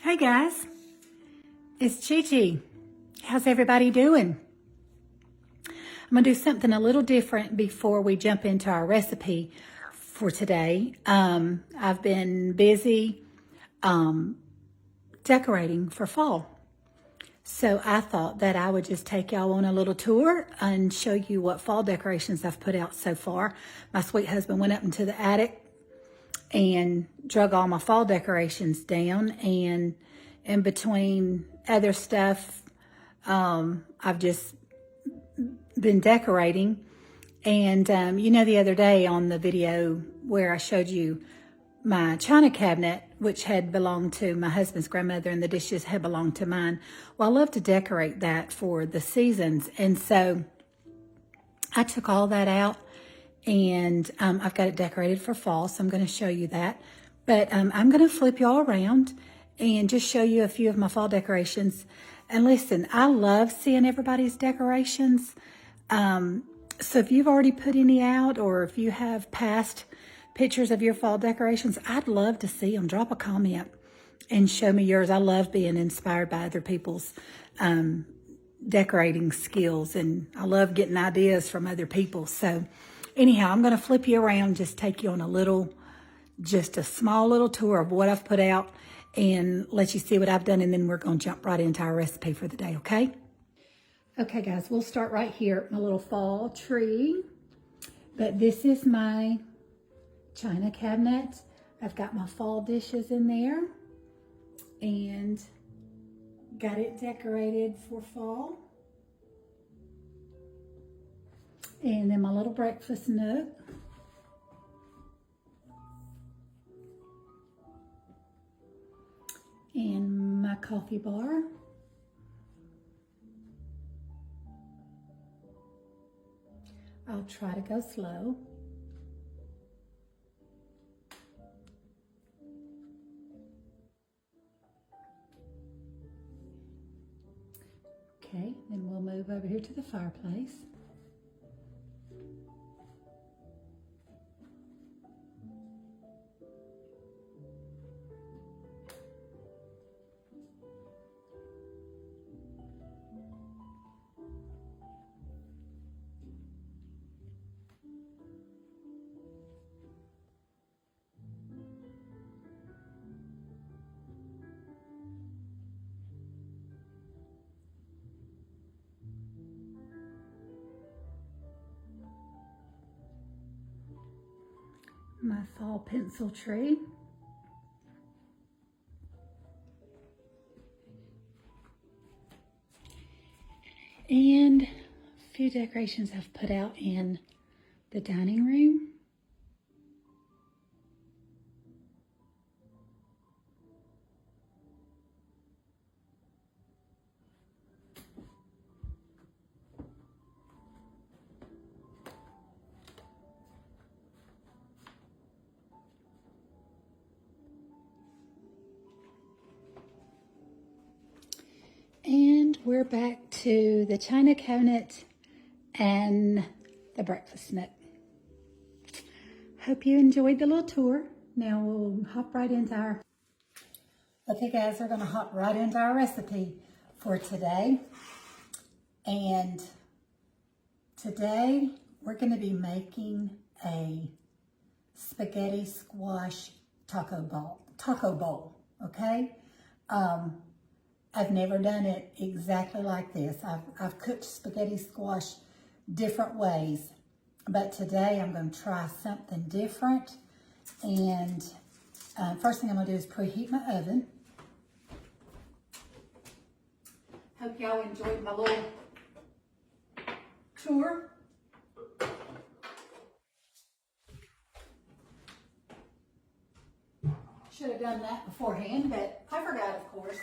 Hey guys, it's Chi Chi. How's everybody doing? I'm gonna do something a little different before we jump into our recipe for today. I've been busy decorating for fall. So I thought that I would just take y'all on a little tour and show you what fall decorations I've put out so far. My sweet husband went up into the attic and drug all my fall decorations down, and in between other stuff, I've just been decorating. And you know, the other day on the video where I showed you my china cabinet, which had belonged to my husband's grandmother and the dishes had belonged to mine. Well, I love to decorate that for the seasons, and so I took all that out, and I've got it decorated for fall, so I'm going to show you that. But I'm going to flip y'all around and just show you a few of my fall decorations. And listen, I love seeing everybody's decorations. So if you've already put any out, or if you have past pictures of your fall decorations, I'd love to see them. Drop a comment and show me yours. I love being inspired by other people's decorating skills, and I love getting ideas from other people. So anyhow, I'm going to flip you around, just take you on just a small little tour of what I've put out and let you see what I've done, and then we're going to jump right into our recipe for the day, okay? Okay, guys, we'll start right here at my little fall tree. But this is my china cabinet. I've got my fall dishes in there and got it decorated for fall. And then my little breakfast nook. And my coffee bar. I'll try to go slow. Okay, then we'll move over here to the fireplace. My fall pencil tree. And a few decorations I've put out in the dining room. And we're back to the china cabinet and the breakfast nook. Hope you enjoyed the little tour. Now we'll hop right into our... Okay guys, we're gonna hop right into our recipe for today. And today we're gonna be making a spaghetti squash taco bowl, okay? I've never done it exactly like this. I've cooked spaghetti squash different ways, but today I'm going to try something different. And first thing I'm going to do is preheat my oven. Hope y'all enjoyed my little tour. Should have done that beforehand, but I forgot, of course.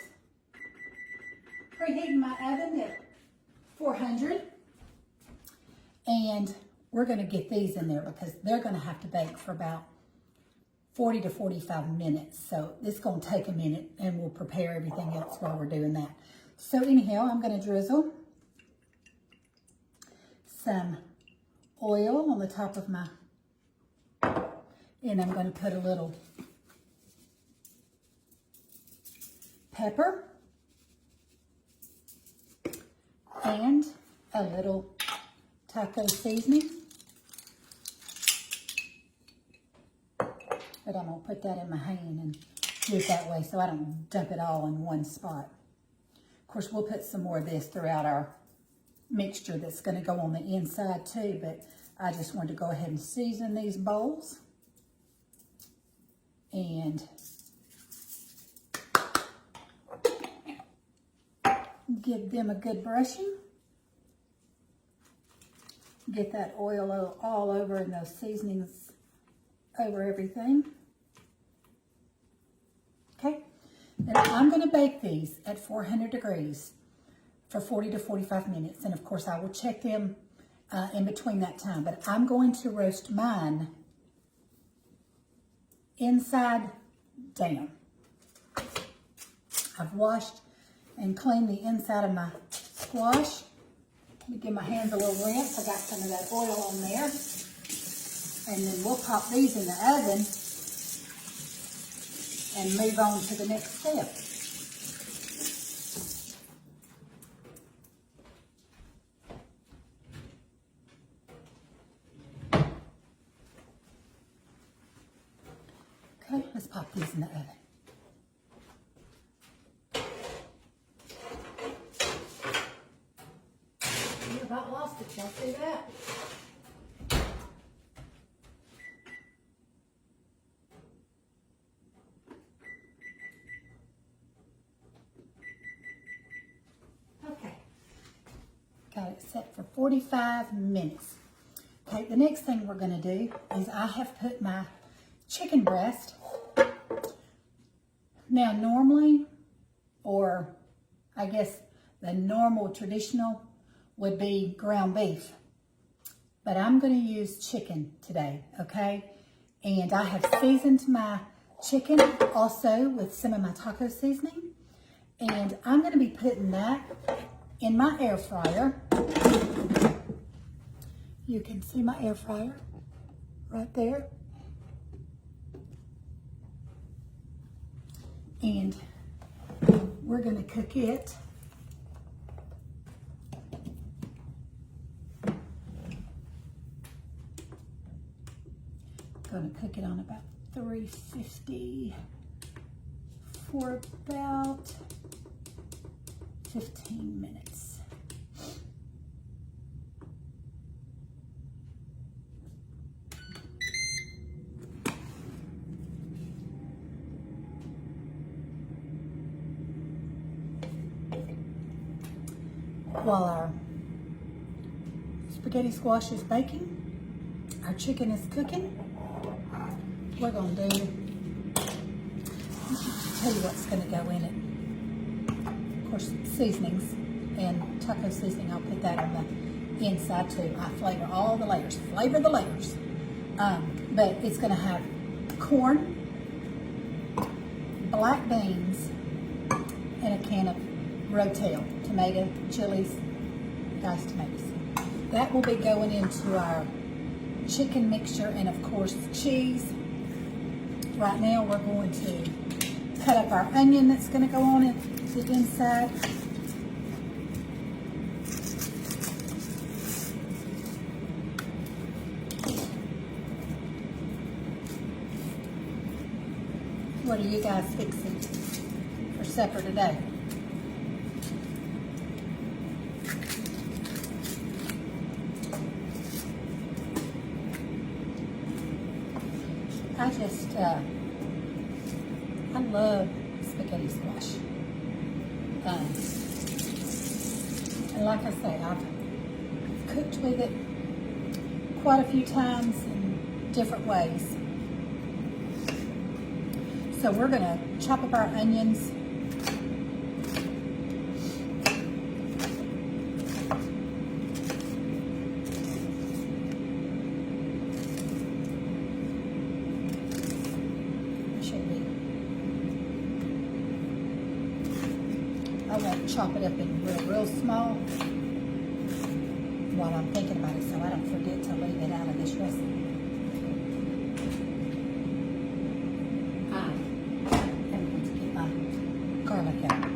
Preheating my oven at 400, and we're going to get these in there because they're going to have to bake for about 40 to 45 minutes. So this is going to take a minute, and we'll prepare everything else while we're doing that. So anyhow, I'm going to drizzle some oil on the top of my, and I'm going to put a little pepper, and a little taco seasoning. But I'm going to put that in my hand and do it that way so I don't dump it all in one spot. Of course, we'll put some more of this throughout our mixture that's going to go on the inside too, but I just wanted to go ahead and season these bowls and give them a good brushing. Get that oil all over and those seasonings over everything. Okay, then I'm going to bake these at 400 degrees for 40 to 45 minutes. And of course I will check them in between that time, but I'm going to roast mine inside down. I've washed and cleaned the inside of my squash. Let me give my hands a little rinse. I got some of that oil on there. And then we'll pop these in the oven and move on to the next step. Okay, let's pop these in the oven. You about lost it, y'all see that? Okay, got it set for 45 minutes. Okay, the next thing we're gonna do is I have put my chicken breast. Now normally, or I guess the normal traditional would be ground beef, but I'm going to use chicken today, okay? And I have seasoned my chicken also with some of my taco seasoning, and I'm going to be putting that in my air fryer. You can see my air fryer right there. And we're going to cook it on about 350 for about 15 minutes. While our spaghetti squash is baking, our chicken is cooking, we're going to tell you what's going to go in it. Of course, seasonings and taco seasoning, I'll put that on the inside too. I flavor all the layers, flavor the layers. But it's going to have corn, black beans, and a can of Rotel, tomato, chilies, diced tomatoes. That will be going into our chicken mixture, and of course cheese. Right now we're going to cut up our onion that's going to go on the inside. What are you guys fixing for supper today? I love spaghetti squash. And like I say, I've cooked with it quite a few times in different ways. So we're gonna chop up our onions. I won't chop it up in real small while I'm thinking about it, so I don't forget to leave it out of this recipe. I am going to get my garlic garlic out.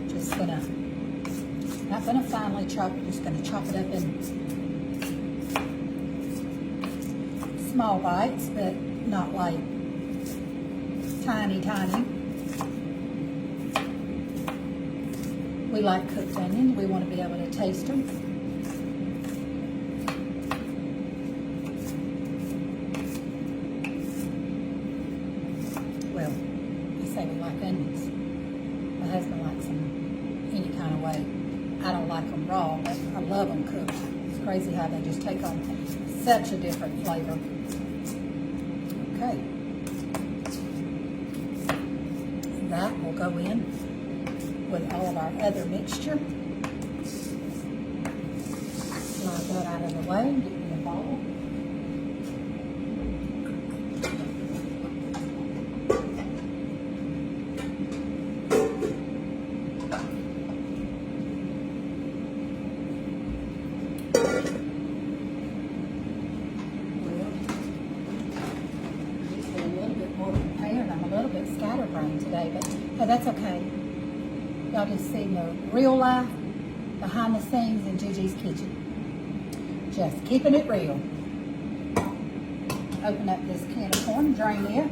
Just gonna, not gonna finely chop it, just gonna chop it up in small bites, but not like tiny. We like cooked onions. We want to be able to taste them. Well, we say we like onions. My husband likes them any kind of way. I don't like them raw, but I love them cooked. It's crazy how they just take on such a different flavor. Okay. That will go in with all of our other mixture. Slide that out of the way and get in the bowl. I'm a little bit scatterbrained today, but hey, that's okay. Y'all just seen the real life behind the scenes in Gigi's kitchen. Just keeping it real. Open up this can of corn, drain it.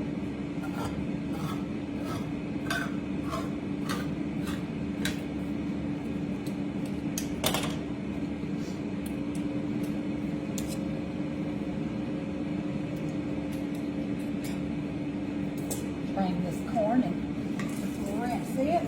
Drain this corn and rinse it.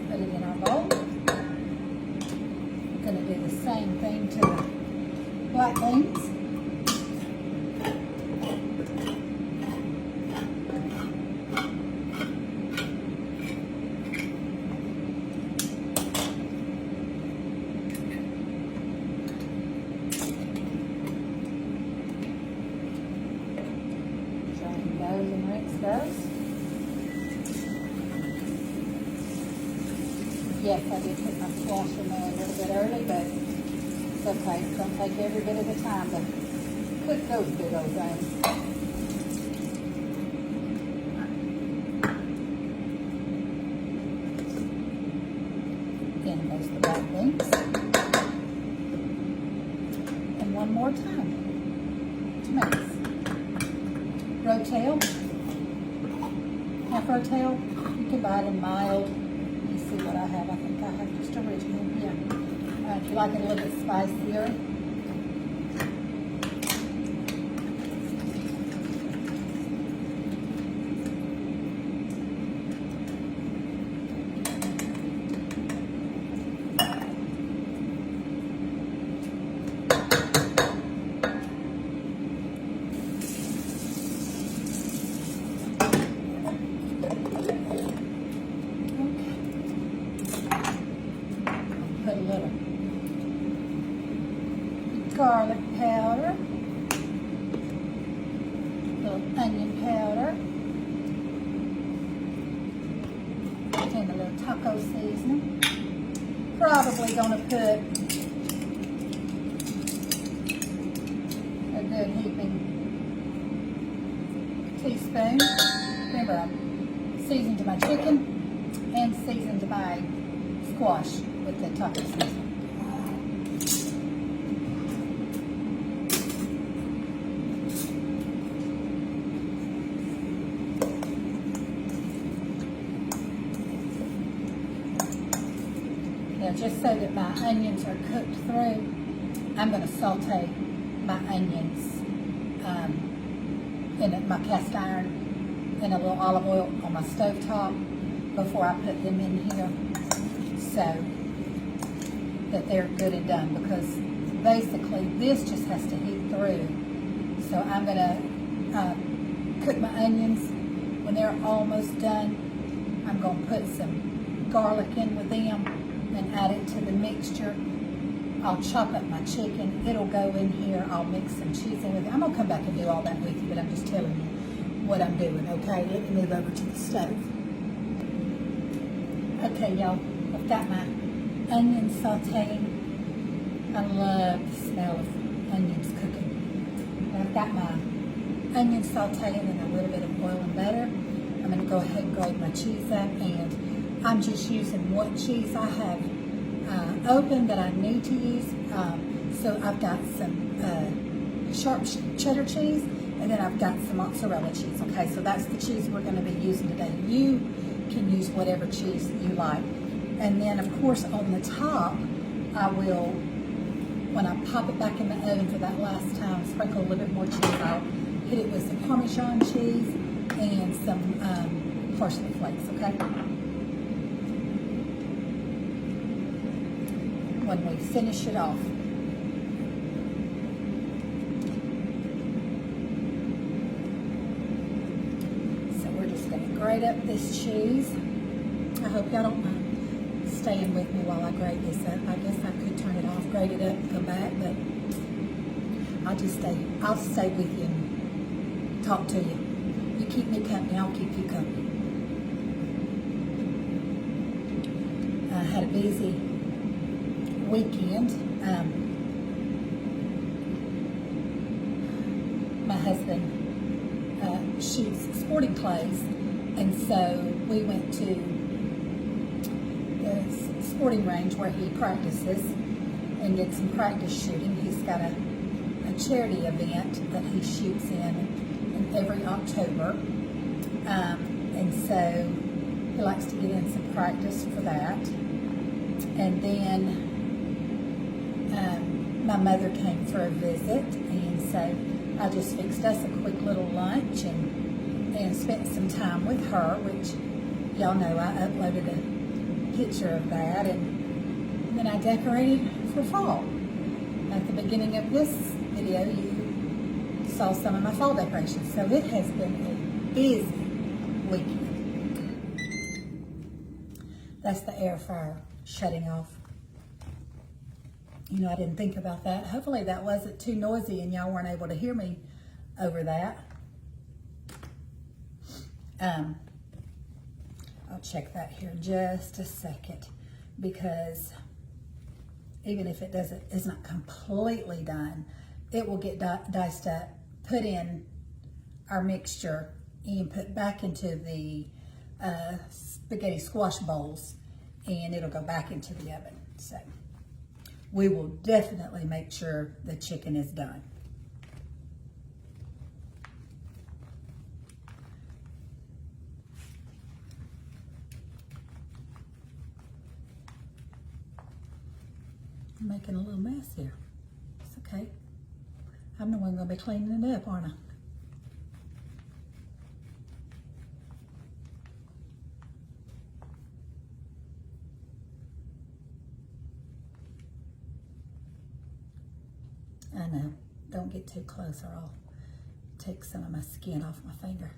Put it in our bowl. We're going to do the same thing to the black beans. And rinse those. Yes, I did put my squash in there a little bit early, but it's okay. It's going to take every bit of the time to cook those big old things. In goes the black beans. And one more time. Tomatoes. Rotel, half rotel. You can buy it in mild. Let me see what I have. I think I have just original. Yeah. If you like it a little bit spicier. Put a little garlic powder, a little onion powder, and a little taco seasoning. Probably going to put a good heaping teaspoon. Remember, I'm seasoned my chicken and seasoned my squash with the taco seasoning. Now, just so that my onions are cooked through, I'm going to saute my onions in my cast iron in a little olive oil on my stovetop before I put them in here, so that they're good and done, because basically this just has to heat through. So I'm going to cook my onions. When they're almost done, I'm going to put some garlic in with them and add it to the mixture I'll chop up my chicken. It'll go in here. I'll mix some cheese in with it. I'm gonna come back and do all that with you, but I'm just telling you what I'm doing, okay? Let me move over to the stove. Okay, y'all, I've got my onion sauteing. I love the smell of onions cooking. And I've got my onion sauteing in a little bit of oil and butter. I'm gonna go ahead and grate my cheese up, and I'm just using what cheese I have open that I need to use. So I've got some sharp cheddar cheese, and then I've got some mozzarella cheese. Okay, so that's the cheese we're going to be using today. You can use whatever cheese you like. And then, of course, on the top, I will, when I pop it back in the oven for that last time, sprinkle a little bit more cheese. I'll hit it with some Parmesan cheese and some parsley flakes, okay? When we finish it off. So we're just going to grate up this cheese. I hope y'all don't mind staying with me while I grate this up. I guess I could turn it off, grate it up, and come back, but I'll stay with you and talk to you. You keep me company, I'll keep you company. I had a busy weekend. My husband shoots sporting clays, and so we went to the sporting range where he practices and did some practice shooting. He's got a charity event that he shoots in every October, and so he likes to get in some practice for that. And then my mother came for a visit, and so I just fixed us a quick little lunch and spent some time with her, which y'all know I uploaded a picture of that, and then I decorated for fall. At the beginning of this video, you saw some of my fall decorations, so it has been a busy weekend. That's the air fryer shutting off. You know, I didn't think about that. Hopefully that wasn't too noisy and y'all weren't able to hear me over that. I'll check that here in just a second, because even if it is not completely done, it will get diced up, put in our mixture, and put back into the spaghetti squash bowls, and it'll go back into the oven. So we will definitely make sure the chicken is done. I'm making a little mess here. It's okay. I'm the one going to be cleaning it up, aren't I? I know. Don't get too close or I'll take some of my skin off my finger.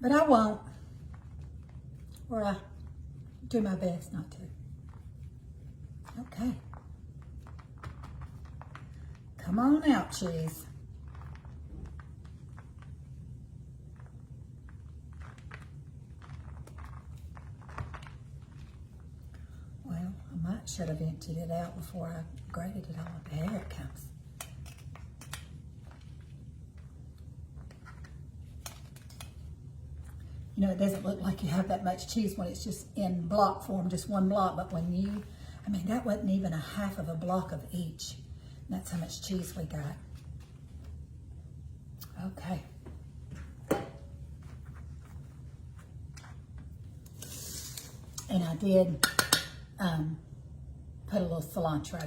But I won't. Or I do my best not to. Okay. Come on out, cheese. Should have emptied it out before I grated it all. There it comes. You know, it doesn't look like you have that much cheese when it's just in block form, just one block. But when you, I mean, that wasn't even a half of a block of each. That's how much cheese we got. Okay. And I did put a little cilantro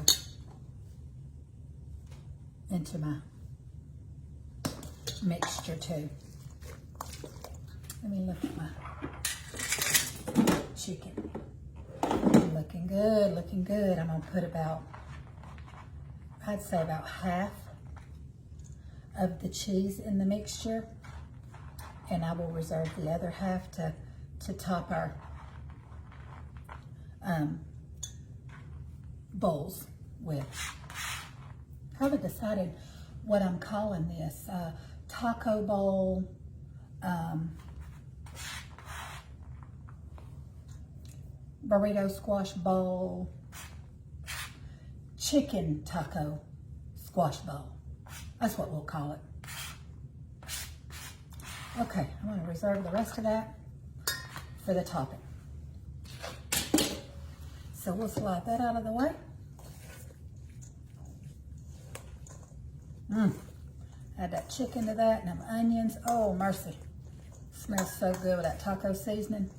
into my mixture too. Let me look at my chicken. Looking good, looking good. I'm gonna put about, I'd say about half of the cheese in the mixture, and I will reserve the other half to top our bowls with. I haven't decided what I'm calling this. Taco bowl, burrito squash bowl, chicken taco squash bowl. That's what we'll call it. Okay, I'm going to reserve the rest of that for the topping. So we'll slide that out of the way. Add that chicken to that and them onions. Oh, mercy. Smells so good with that taco seasoning.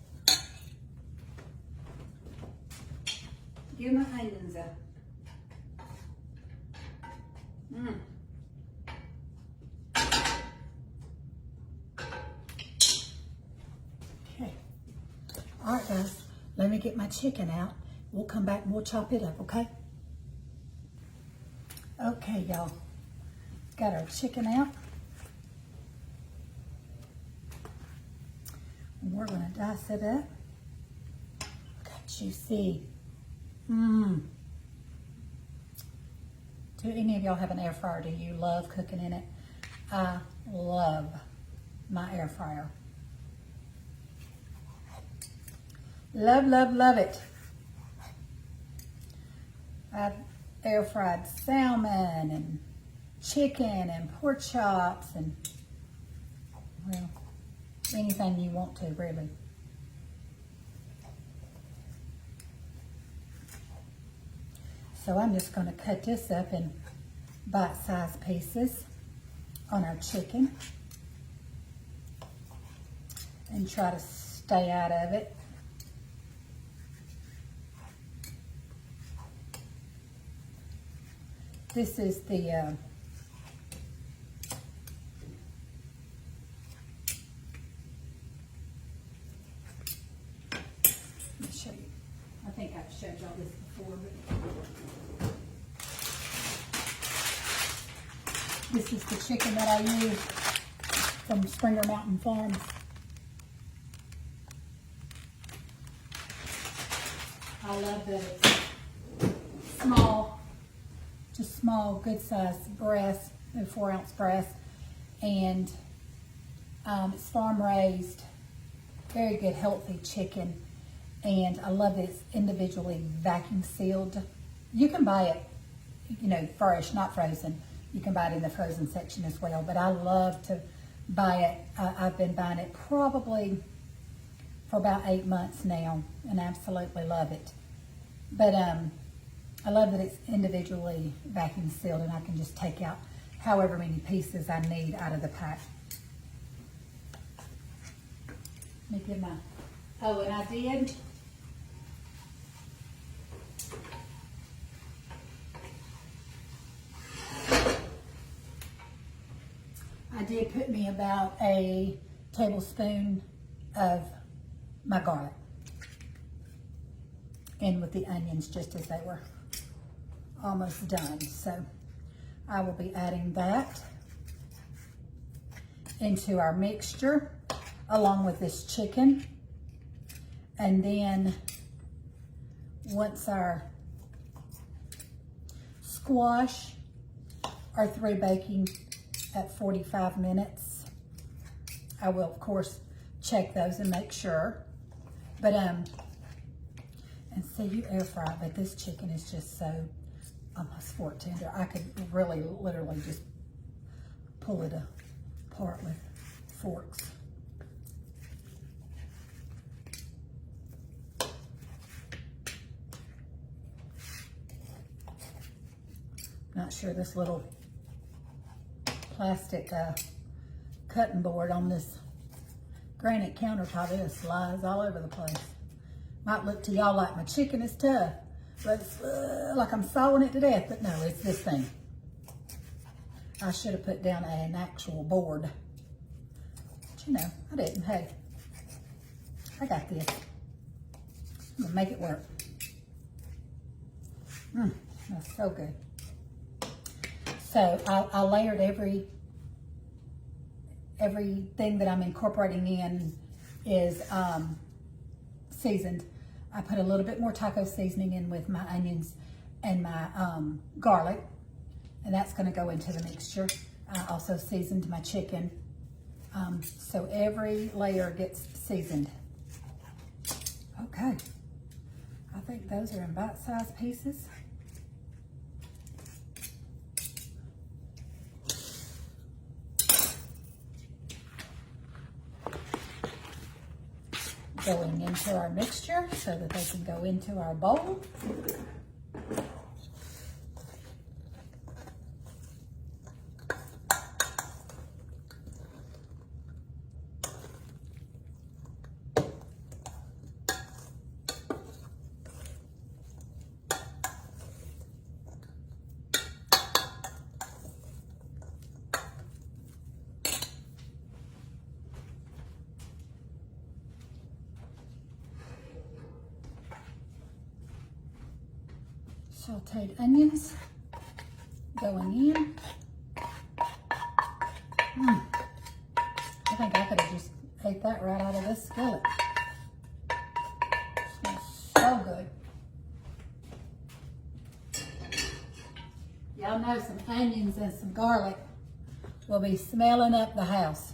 Give my onions up. Okay. All right, guys. Let me get my chicken out. We'll come back and we'll chop it up, okay? Okay, y'all. Got our chicken out. We're gonna dice it up. Look how juicy. Do any of y'all have an air fryer? Do you love cooking in it? I love my air fryer. Love, love, love it. I've air fried salmon and chicken and pork chops and, well, anything you want to, really. So I'm just going to cut this up in bite-sized pieces on our chicken and try to stay out of it. This is the let me show you. I think I've showed y'all this before, but this is the chicken that I use from Springer Mountain Farms. I love that it's small, just small, good sized breast, 4-ounce breast, and it's farm raised, very good, healthy chicken. And I love that it's individually vacuum sealed. You can buy it, you know, fresh, not frozen. You can buy it in the frozen section as well. But I love to buy it. I've been buying it probably for about 8 months now, and absolutely love it. But I love that it's individually vacuum sealed, and I can just take out however many pieces I need out of the pack. Let me get my, oh, and I did put me about a tablespoon of my garlic in with the onions just as they were almost done. So I will be adding that into our mixture along with this chicken. And then once our squash are through baking at 45 minutes, I will of course check those and make sure. But and see, you air fry, but this chicken is just so almost fork tender. I could really literally just pull it apart with forks. Not sure this little plastic cutting board on this granite countertop is slides all over the place. Might look to y'all like my chicken is tough, but it's like I'm sawing it to death, but no, it's this thing. I should have put down an actual board, but you know, I didn't. Hey, I got this. I'm gonna make it work. That's so good. So I layered every everything that I'm incorporating in is seasoned. I put a little bit more taco seasoning in with my onions and my garlic, and that's going to go into the mixture. I also seasoned my chicken, so every layer gets seasoned. Okay, I think those are in bite-sized pieces. Going into our mixture so that they can go into our bowl. Sauteed onions going in. I think I could have just ate that right out of this skillet. It smells so good. Y'all know some onions and some garlic will be smelling up the house.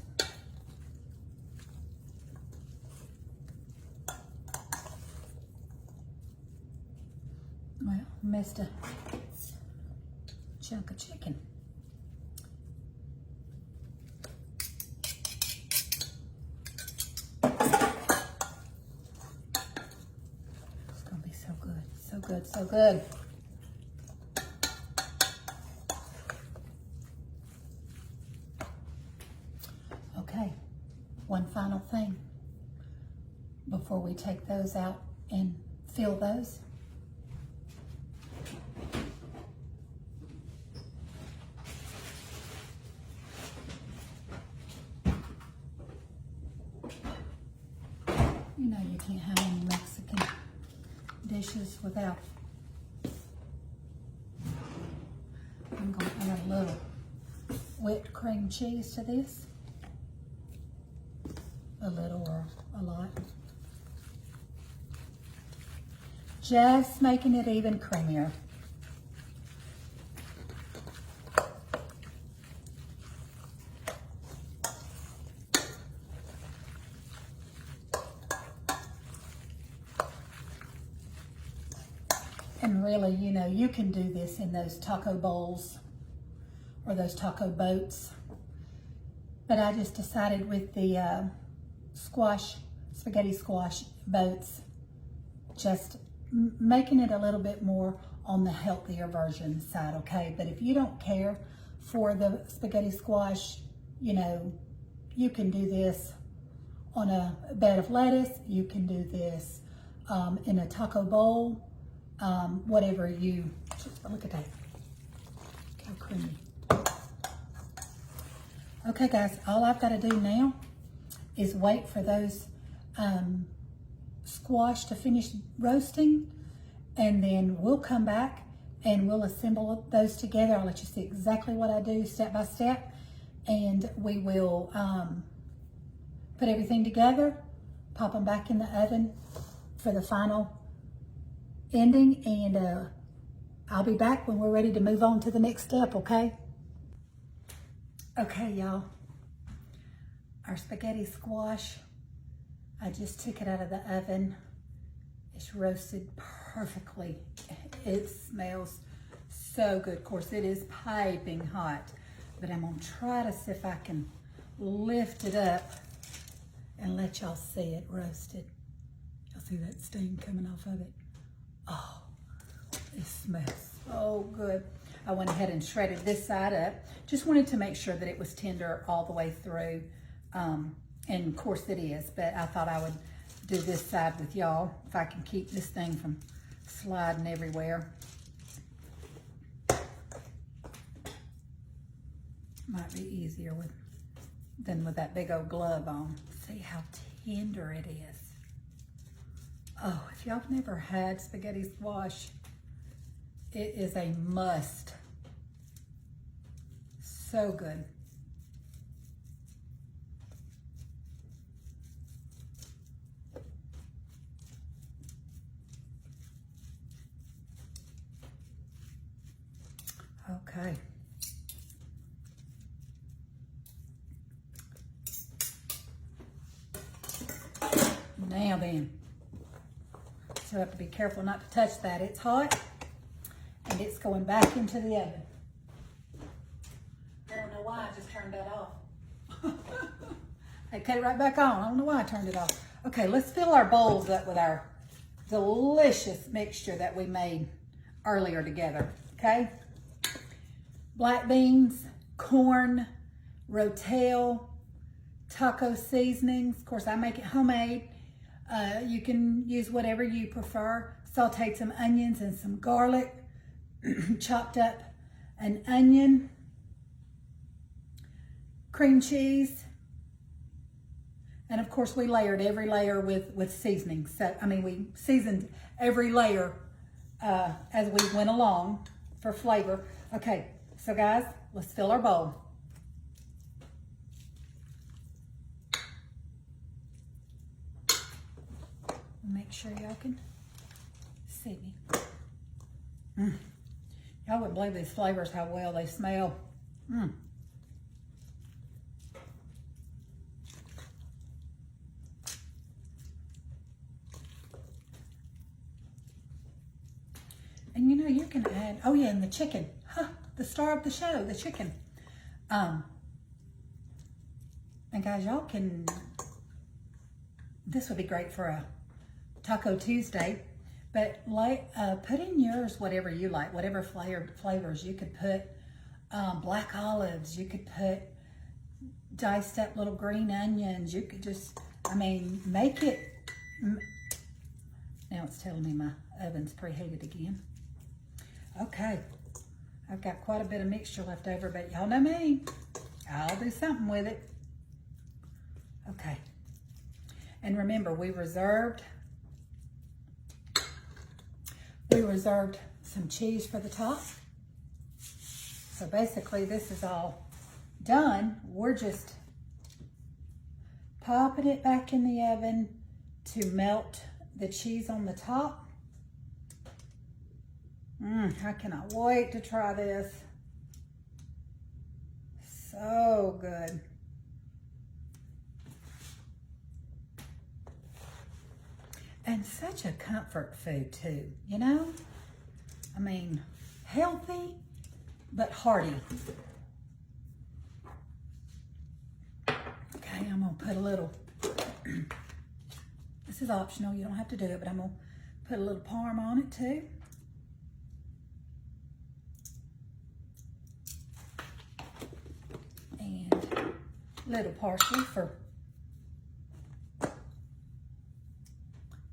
Well, missed a chunk of chicken. It's gonna be so good, so good, so good. Okay, one final thing before we take those out and fill those. You know you can't have any Mexican dishes without. I'm going to add a little whipped cream cheese to this. A little or a lot. Just making it even creamier. And really, you know, you can do this in those taco bowls or those taco boats. But I just decided with the spaghetti squash boats, just making it a little bit more on the healthier version side, okay? But if you don't care for the spaghetti squash, you know, you can do this on a bed of lettuce. You can do this in a taco bowl. Whatever you, look at that, how creamy. Okay guys, all I've got to do now is wait for those squash to finish roasting, and then we'll come back and we'll assemble those together. I'll let you see exactly what I do step by step, and we will put everything together, pop them back in the oven for the final ending, and I'll be back when we're ready to move on to the next step, okay? Okay, y'all. Our spaghetti squash, I just took it out of the oven. It's roasted perfectly. It smells so good. Of course, it is piping hot, but I'm gonna try to see if I can lift it up and let y'all see it roasted. Y'all see that steam coming off of it? Oh, it smells so good. I went ahead and shredded this side up. Just wanted to make sure that it was tender all the way through. And of course it is, but I thought I would do this side with y'all if I can keep this thing from sliding everywhere. Might be easier than with that big old glove on. See how tender it is. Oh, if y'all have never had spaghetti squash, it is a must. So good. Okay. Now then, so I have to be careful not to touch that. It's hot and it's going back into the oven. I don't know why I just turned that off. I cut it right back on. I don't know why I turned it off. Okay, let's fill our bowls up with our delicious mixture that we made earlier together, okay? Black beans, corn, rotel, taco seasonings. Of course, I make it homemade. You can use whatever you prefer. Sauteed some onions and some garlic. Chopped up an onion. Cream cheese. And of course, we layered every layer with seasoning. So, I mean, we seasoned every layer as we went along for flavor. Okay, so guys, let's fill our bowl. Make sure y'all can see me. Y'all wouldn't believe these flavors, how well they smell. And you know, you can add, oh yeah, and the chicken. The star of the show, the chicken. And guys, y'all can, this would be great for a Taco Tuesday, but put in yours whatever you like, whatever flavors. You could put black olives, you could put diced up little green onions, you could just, I mean, make it, now it's telling me my oven's preheated again. Okay, I've got quite a bit of mixture left over, but y'all know me, I'll do something with it. Okay, and remember, we reserved some cheese for the top. So basically this is all done. We're just popping it back in the oven to melt the cheese on the top. I cannot wait to try this. So good. And such a comfort food too, you know? I mean, healthy, but hearty. Okay, I'm gonna put a little, this is optional, you don't have to do it, but I'm gonna put a little parm on it too. And a little parsley for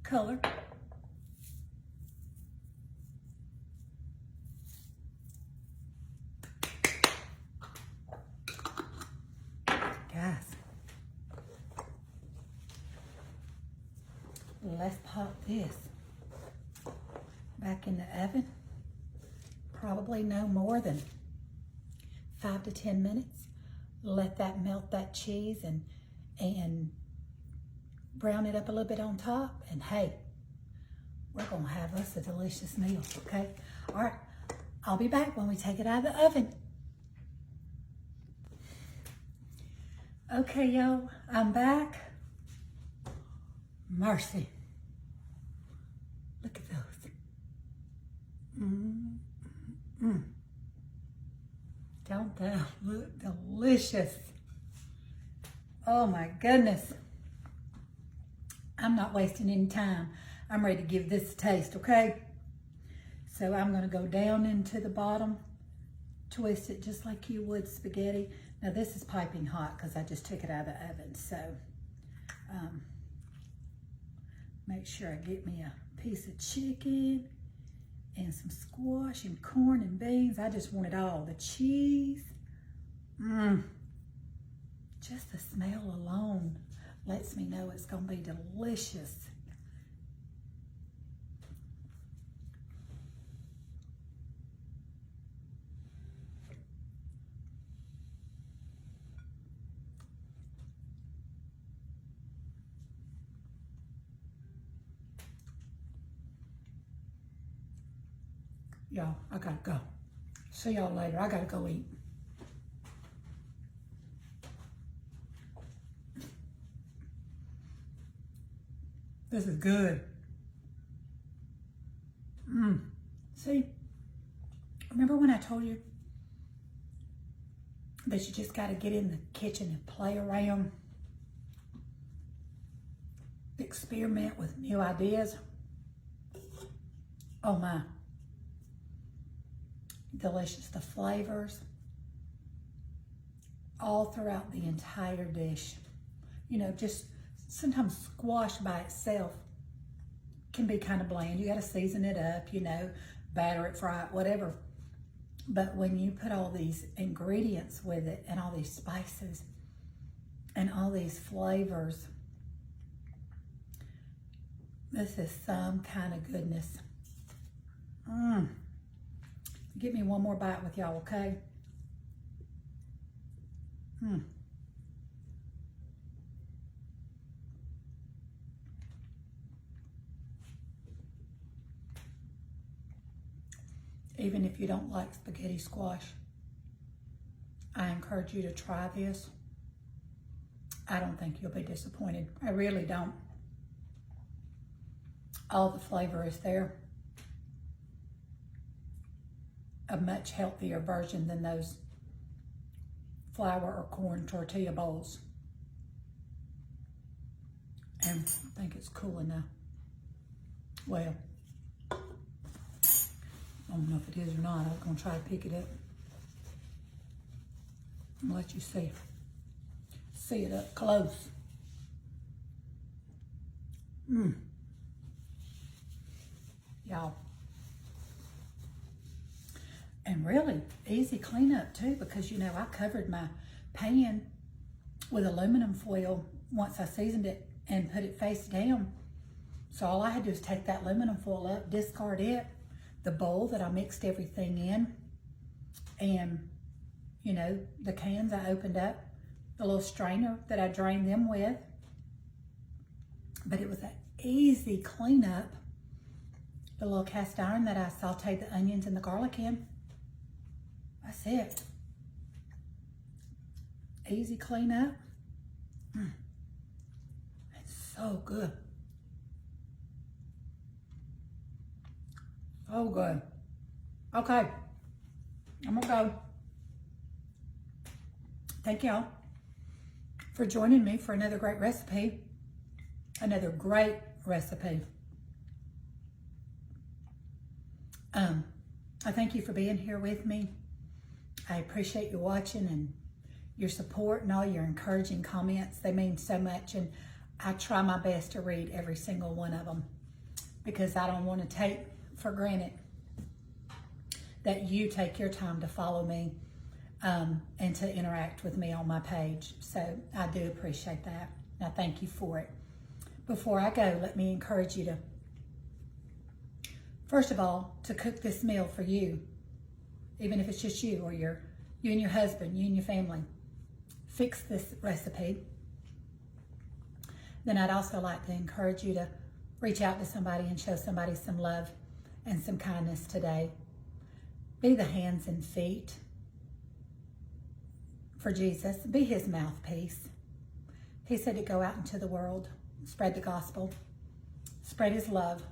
color. Guys, let's pop this back in the oven. Probably no more than 5 to 10 minutes. Let that melt that cheese and brown it up a little bit on top, and hey, we're gonna have us a delicious meal, okay? All right, I'll be back when we take it out of the oven. Okay, y'all, I'm back. Mercy. Look at those. Don't that look delicious? Oh my goodness. I'm not wasting any time. I'm ready to give this a taste, okay? So I'm gonna go down into the bottom, twist it just like you would spaghetti. Now this is piping hot because I just took it out of the oven. So make sure I get me a piece of chicken and some squash and corn and beans. I just want it all. The cheese, just the smell alone lets me know it's gonna be delicious. Y'all, I gotta go. See y'all later. I gotta go eat. This is good. See, remember when I told you that you just got to get in the kitchen and play around, experiment with new ideas? Oh my, delicious. The flavors all throughout the entire dish. You know, just sometimes squash by itself can be kind of bland. You got to season it up, you know, batter it, fry it, whatever. But when you put all these ingredients with it and all these spices and all these flavors, this is some kind of goodness. Give me one more bite with y'all, okay? Even if you don't like spaghetti squash, I encourage you to try this. I don't think you'll be disappointed. I really don't. All the flavor is there. A much healthier version than those flour or corn tortilla bowls. And I think it's cool enough. Well, I don't know if it is or not. I was going to try to pick it up. I'll let you see it up close. Y'all. And really easy cleanup too, because you know I covered my pan with aluminum foil once I seasoned it and put it face down. So all I had to do is take that aluminum foil up, discard it, the bowl that I mixed everything in, and you know, the cans I opened up, the little strainer that I drained them with. But it was an easy cleanup. The little cast iron that I sauteed the onions and the garlic in. That's it. Easy cleanup. It's so good. So good. Okay, I'm gonna go. Thank y'all for joining me for another great recipe. Another great recipe. I thank you for being here with me. I appreciate you watching and your support and all your encouraging comments. They mean so much, and I try my best to read every single one of them because I don't want to take for granted that you take your time to follow me and to interact with me on my page. So I do appreciate that. I thank you for it. Before I go, let me encourage you to, first of all, to cook this meal for you, even if it's just you or you and your husband, you and your family. Fix this recipe. Then I'd also like to encourage you to reach out to somebody and show somebody some love and some kindness today. Be the hands and feet for Jesus. Be his mouthpiece. He said to go out into the world, spread the gospel, spread his love.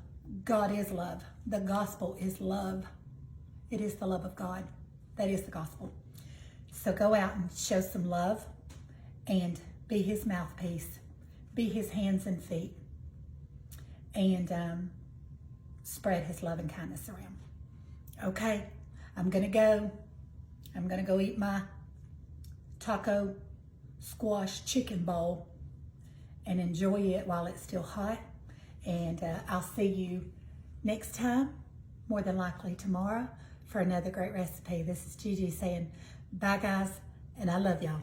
God is love. The gospel is love. It is the love of God. That is the gospel. So go out and show some love and be his mouthpiece. Be his hands and feet. And spread his love and kindness around. Okay, I'm going to go. I'm going to go eat my taco squash chicken bowl and enjoy it while it's still hot. And I'll see you next time, more than likely tomorrow, for another great recipe. This is Gigi saying bye, guys, and I love y'all.